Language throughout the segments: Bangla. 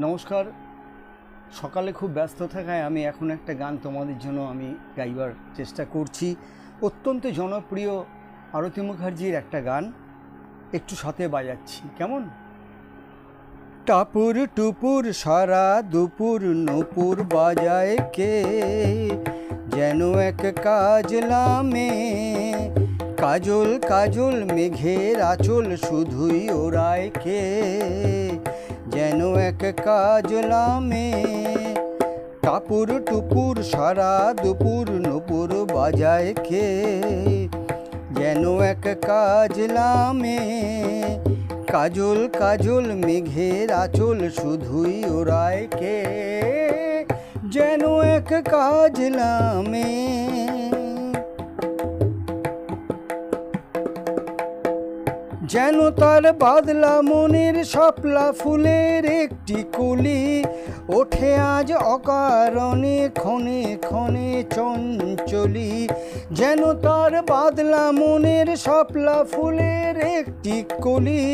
নমস্কার। সকালে খুব ব্যস্ত থাকায় আমি এখন একটা গান তোমাদের জন্য আমি গাইবার চেষ্টা করছি। অত্যন্ত জনপ্রিয় আরতি মুখার্জির একটা গান একটু সাথে বাজাচ্ছি, কেমন? টাপুর টুপুর সারা দুপুর নুপুর বাজায় কে, যেন এক কাজলামে কাজল কাজল মেঘের আঁচল শুধুই ওরায় কে, যেন এক কাজলামে টাপুর টুপুর সারা দুপুর নুপুর বাজায় কে, যেন এক কাজলামে কাজল কাজল মেঘের আঁচল শুধুই ওরায় কে, যেন এক কাজলামে। যেন তার বাদলা মনের শাপলা ফুলের একটি কলি, ওঠে আজ অকারণে ক্ষণে ক্ষণে চঞ্চলি। যেন তার বাদলা মনের শাপলা ফুলের একটি কলি,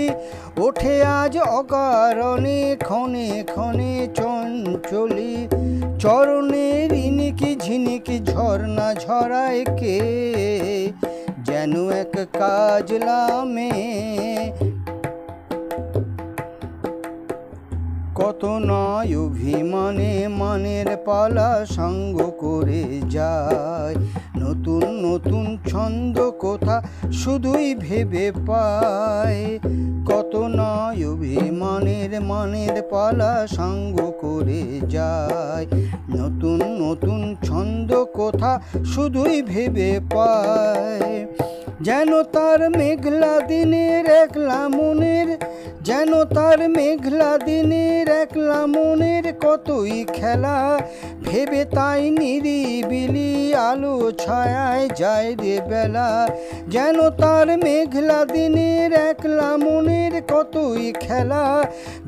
ওঠে আজ অকারণে ক্ষণে ক্ষণে চঞ্চলি। চরণের ইনিকি ঝিনিকি ঝর্ণা ঝরায় কে, যেন এক কাজলামে। কত নয় অভিমানে মানের পালা সঙ্গ করে যায়, নতুন নতুন ছন্দ কোথা শুধুই ভেবে পায়। কত নয় অভিমানের মানের পালা সঙ্গ করে যায়, নতুন নতুন ছন্দ কোথা শুধুই ভেবে পায়। যেন তার মেঘলা দিনের একলা মনের, যেন তার মেঘলা দিনের একলা মনের কতই খেলা, ভেবে তাই নিরিবিলি আলো ছায়ায় যায় রে বেলা। যেন তার মেঘলা দিনের একলা মনের কতই খেলা,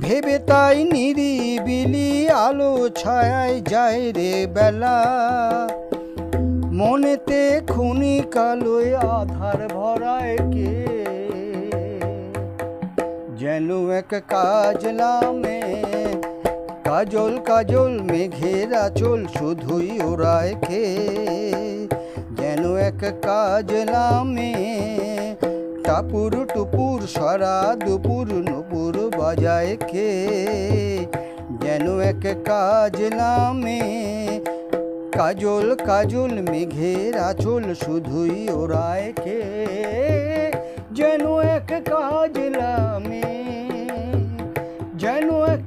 ভেবে তাই নিরিবিলি আলো ছায়ায় যায় রে বেলা। মনেতে ক্ষণিক আলোয় আধার ভরায় কে, যেন এক কাজলামে কাজল কাজল মেঘের আঁচল শুধুই ওরায় কে, যেন এক কাজলামে টাপুর টুপুর সারা দুপুর নুপুর বাজায় কে, যেন এক কাজলামে কাজল কাজল মেঘের আঁচল শুধুই ওরায় কে, যেন এক কাজলামে, যেন এক